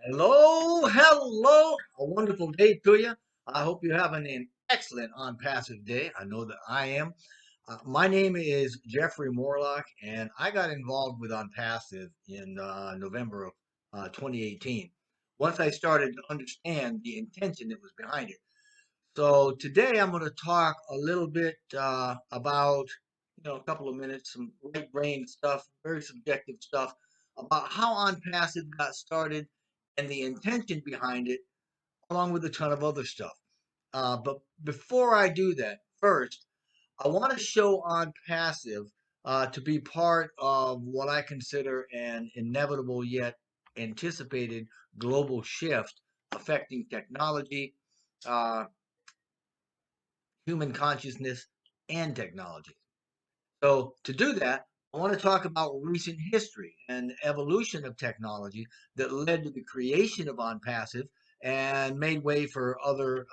Hello, hello. A wonderful day to you. I hope you're having an excellent Onpassive day. I know that I am. My name is Jeffrey Morlock, and I got involved with Onpassive in November of 2018. Once I started to understand the intention that was behind it. So today I'm going to talk a little bit about, a couple of minutes, some right brain stuff, very subjective stuff about how Onpassive got started and the intention behind it, along with a ton of other stuff. But before I do that, first, I want to show Onpassive to be part of what I consider an inevitable yet anticipated global shift affecting technology, uh, human consciousness, and technology. So, to do that, I want to talk about recent history and evolution of technology that led to the creation of OnPassive and made way for other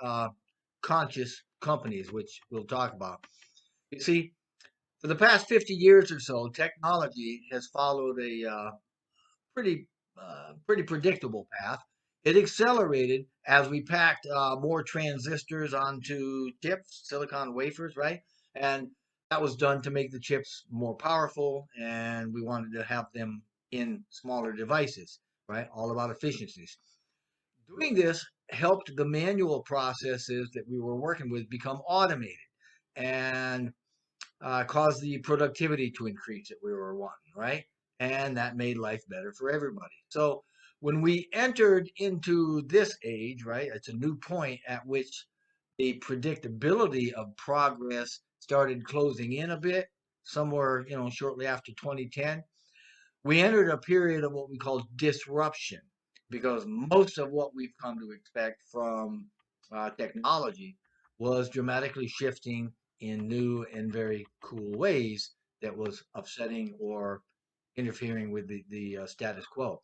conscious companies, which we'll talk about. You see, for the past 50 years or so, technology has followed a pretty predictable path. It accelerated as we packed more transistors onto chips, silicon wafers, right? And that was done to make the chips more powerful, and we wanted to have them in smaller devices, right? All about efficiencies. Doing this helped the manual processes that we were working with become automated and caused the productivity to increase that we were wanting, right? And that made life better for everybody. So when we entered into this age, right, it's a new point at which the predictability of progress started closing in a bit, somewhere, shortly after 2010. We entered a period of what we call disruption because most of what we've come to expect from technology was dramatically shifting in new and very cool ways that was upsetting or interfering with the status quo.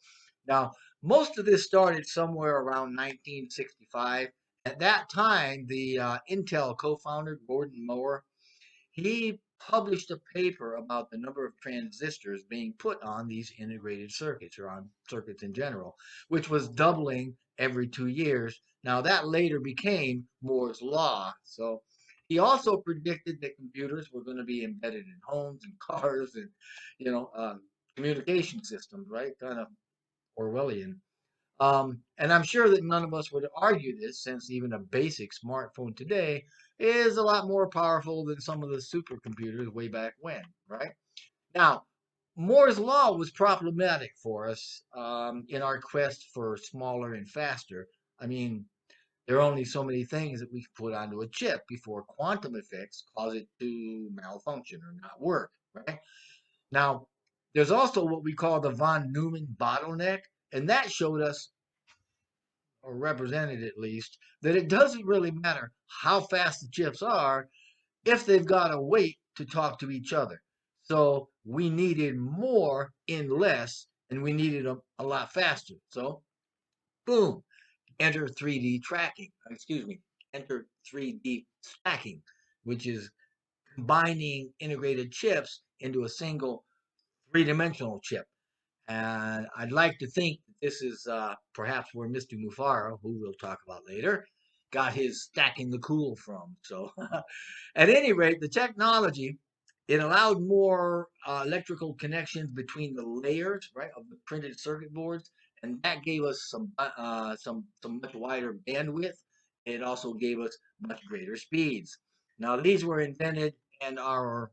Now, most of this started somewhere around 1965. At that time, the Intel co founder, Gordon Moore, he published a paper about the number of transistors being put on these integrated circuits or on circuits in general, which was doubling every 2 years. Now, that later became Moore's Law. So he also predicted that computers were going to be embedded in homes and cars and, you know, uh, communication systems, right? Kind of Orwellian. And I'm sure that none of us would argue this, since even a basic smartphone today is a lot more powerful than some of the supercomputers way back when, right? Now, Moore's Law was problematic for us in our quest for smaller and faster. I mean, there are only so many things that we can put onto a chip before quantum effects cause it to malfunction or not work, right? Now, there's also what we call the von Neumann bottleneck, and that showed us, or represented at least, that it doesn't really matter how fast the chips are if they've got to wait to talk to each other. So we needed more in less, and we needed them a lot faster. So, boom, enter 3D tracking. Excuse me, enter 3D stacking, which is combining integrated chips into a single three-dimensional chip. And I'd like to think that this is perhaps where Mr. Mufaro, who we'll talk about later, got his stacking the cool from. So, at any rate, the technology, it allowed more electrical connections between the layers, right, of the printed circuit boards, and that gave us some much wider bandwidth. It also gave us much greater speeds. Now, these were invented and our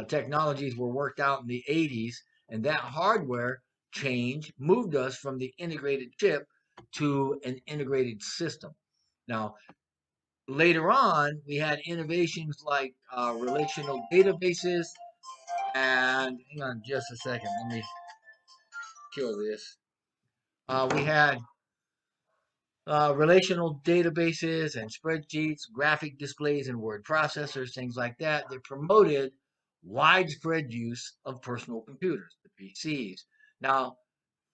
technologies were worked out in the 80s, and that hardware change moved us from the integrated chip to an integrated system. Now, later on, we had innovations like relational databases, and hang on just a second, let me kill this. We had relational databases and spreadsheets, graphic displays, and word processors, things like that, that promoted widespread use of personal computers, the PCs. Now,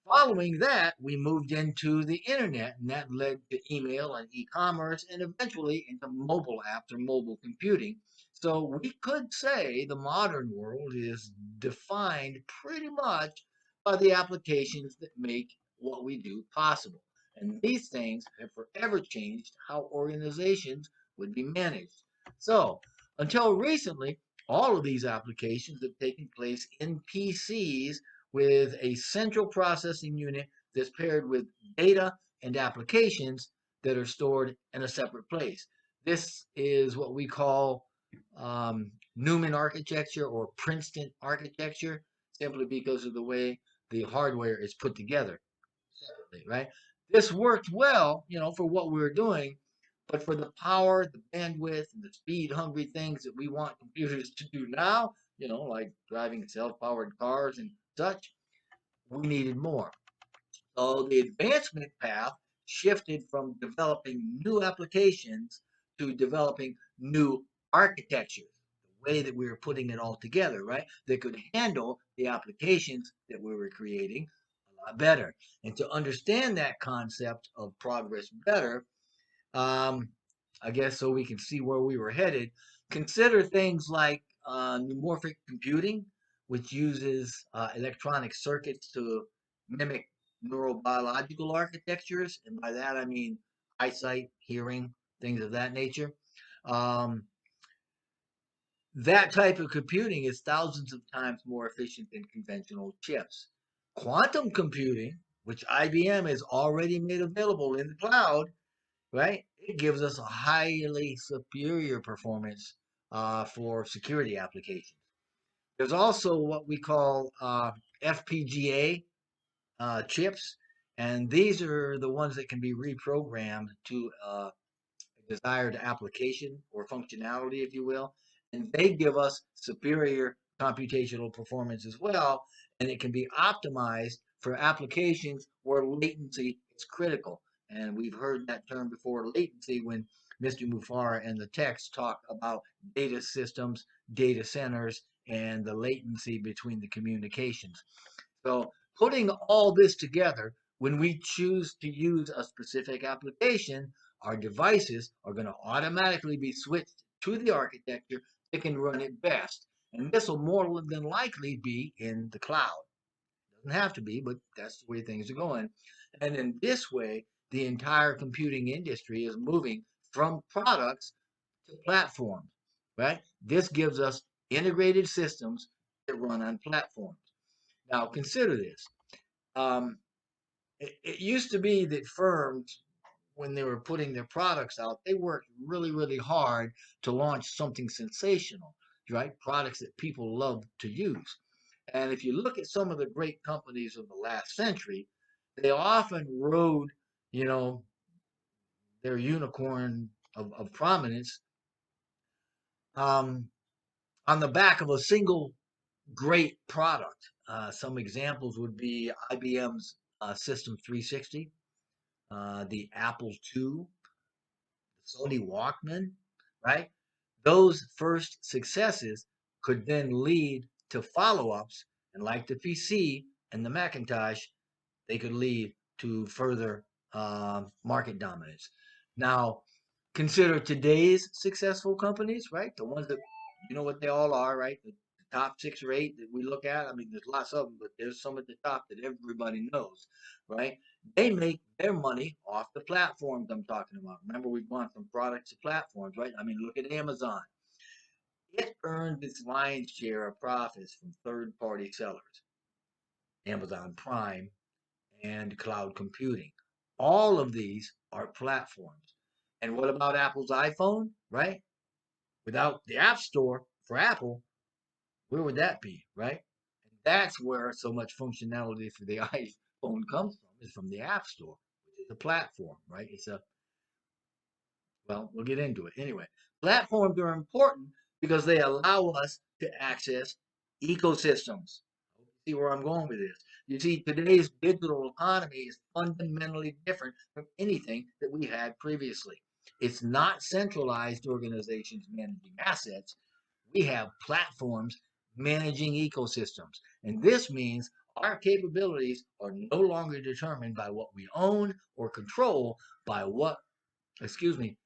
following that, we moved into the internet, and that led to email and e commerce, and eventually into mobile apps or mobile computing. So we could say the modern world is defined pretty much by the applications that make what we do possible. And these things have forever changed how organizations would be managed. So, until recently, all of these applications have taken place in PCs with a central processing unit that's paired with data and applications that are stored in a separate place. This is what we call Newman architecture or Princeton architecture, simply because of the way the hardware is put together separately, right? This worked well, for what we were doing, but for the power, the bandwidth, and the speed-hungry things that we want computers to do now, like driving self-powered cars and such, we needed more. So the advancement path shifted from developing new applications to developing new architectures, the way that we were putting it all together, right? That could handle the applications that we were creating a lot better. And to understand that concept of progress better, um, I guess so we can see where we were headed. Consider things like neuromorphic computing, which uses electronic circuits to mimic neurobiological architectures. And by that, I mean eyesight, hearing, things of that nature. Um, that type of computing is thousands of times more efficient than conventional chips. Quantum computing, which IBM has already made available in the cloud, right? It gives us a highly superior performance for security applications. There's also what we call FPGA chips, and these are the ones that can be reprogrammed to desired application or functionality, if you will. And they give us superior computational performance as well. And it can be optimized for applications where latency is critical. And we've heard that term before, latency, when Mr. Mufara and the text talk about data systems, data centers, and the latency between the communications. So putting all this together, when we choose to use a specific application, our devices are going to automatically be switched to the architecture that can run it best. And this will more than likely be in the cloud. Doesn't have to be, but that's the way things are going. And in this way, the entire computing industry is moving from products to platforms, right? This gives us integrated systems that run on platforms. Now, consider this. Um, it used to be that firms, when they were putting their products out, they worked really, really hard to launch something sensational, right? Products that people love to use. And if you look at some of the great companies of the last century, they often rode, you know, their unicorn of prominence um, on the back of a single great product. Some examples would be IBM's System 360, the Apple II, the Sony Walkman, right? Those first successes could then lead to follow ups, and like the PC and the Macintosh, they could lead to further market dominance. Now, consider today's successful companies, right? The ones that you know what they all are, right? The top 6 or 8 that we look at. I mean, there's lots of them, but there's some at the top that everybody knows, right? They make their money off the platforms I'm talking about. Remember, we've gone from products to platforms, right? I mean, look at Amazon. It earned its lion's share of profits from third-party sellers, Amazon Prime, and cloud computing. All of these are platforms. And what about Apple's iPhone, right? Without the App Store for Apple, where would that be, right? And that's where so much functionality for the iPhone comes from, is from the App Store, which is a platform, right? Well, we'll get into it. Anyway, platforms are important because they allow us to access ecosystems. See where I'm going with this. You see, today's digital economy is fundamentally different from anything that we had previously. It's not centralized organizations managing assets. We have platforms managing ecosystems. And this means our capabilities are no longer determined by what we own or control, by what, excuse me,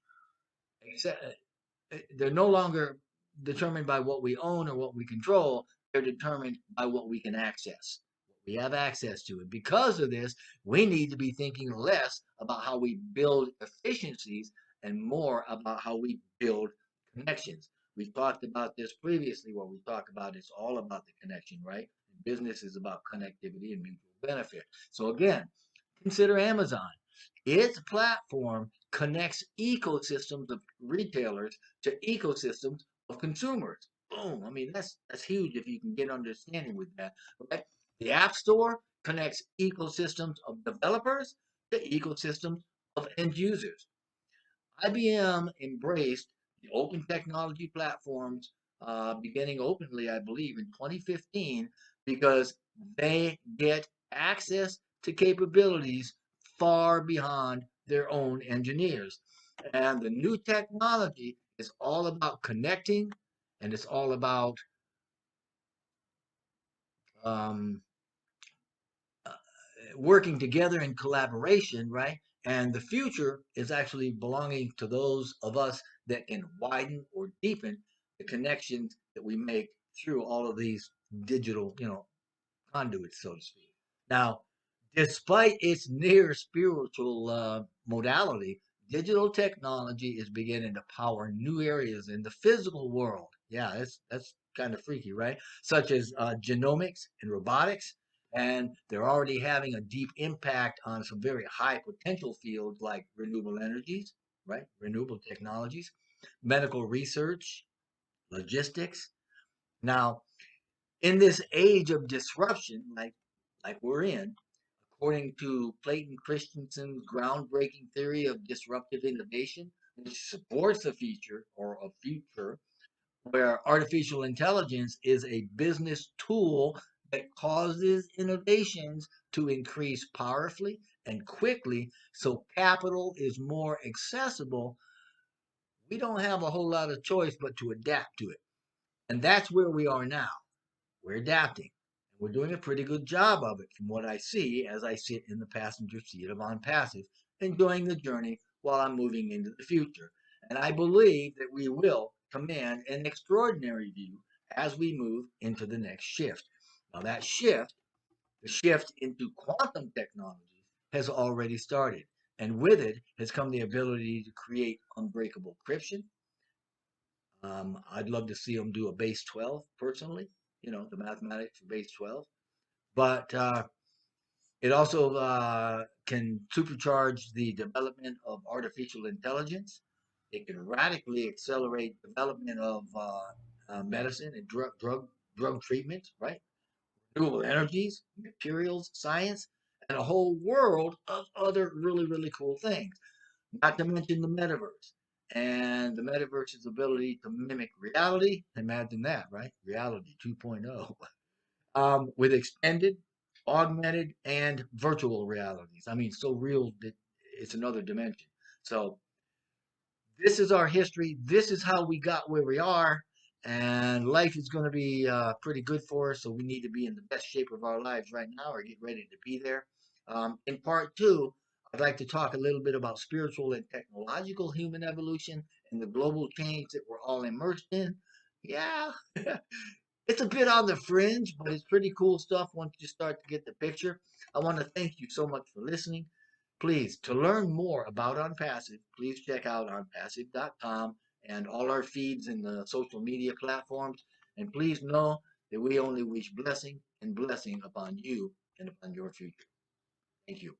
they're no longer determined by what we own or what we control. They're determined by what we can access, We have access to it. Because of this, we need to be thinking less about how we build efficiencies and more about how we build connections. We talked about this previously. What we talk about is all about the connection, right? Business is about connectivity and mutual benefit. So again, consider Amazon. Its platform connects ecosystems of retailers to ecosystems of consumers. Boom. I mean, that's huge if you can get understanding with that. Right? The App Store connects ecosystems of developers to ecosystems of end users. IBM embraced the open technology platforms, beginning openly, I believe, in 2015, because they get access to capabilities far beyond their own engineers. And the new technology is all about connecting, and it's all about um, uh, working together in collaboration, right? And the future is actually belonging to those of us that can widen or deepen the connections that we make through all of these digital, conduits, so to speak. Now, despite its near spiritual modality, digital technology is beginning to power new areas in the physical world. Yeah, that's kind of freaky, right? Such as genomics and robotics. And they're already having a deep impact on some very high potential fields like renewable energies, right? Renewable technologies, medical research, logistics. Now, in this age of disruption, like we're in, according to Clayton Christensen's groundbreaking theory of disruptive innovation, which supports a feature or a future where artificial intelligence is a business tool that causes innovations to increase powerfully and quickly so capital is more accessible, we don't have a whole lot of choice but to adapt to it. And that's where we are now. We're adapting. And we're doing a pretty good job of it from what I see as I sit in the passenger seat of Onpassive, enjoying the journey while I'm moving into the future. And I believe that we will command an extraordinary view as we move into the next shift. Now, that shift, the shift into quantum technologies, has already started. And with it has come the ability to create unbreakable encryption. I'd love to see them do a base 12 personally, the mathematics for base 12. But it also can supercharge the development of artificial intelligence. It can radically accelerate development of medicine and drug treatment, right? Renewable energies, materials, science, and a whole world of other really, really cool things. Not to mention the metaverse and the metaverse's ability to mimic reality. Imagine that, right? Reality 2.0 with extended, augmented, and virtual realities. I mean, so real that it's another dimension. So this is our history. This is how we got where we are. And life is going to be pretty good for us. So we need to be in the best shape of our lives right now or get ready to be there. In part two, I'd like to talk a little bit about spiritual and technological human evolution and the global change that we're all immersed in. Yeah, it's a bit on the fringe, but it's pretty cool stuff once you start to get the picture. I want to thank you so much for listening. Please, to learn more about Onpassive, please check out onpassive.com and all our feeds in the social media platforms. And please know that we only wish blessing and blessing upon you and upon your future. Thank you.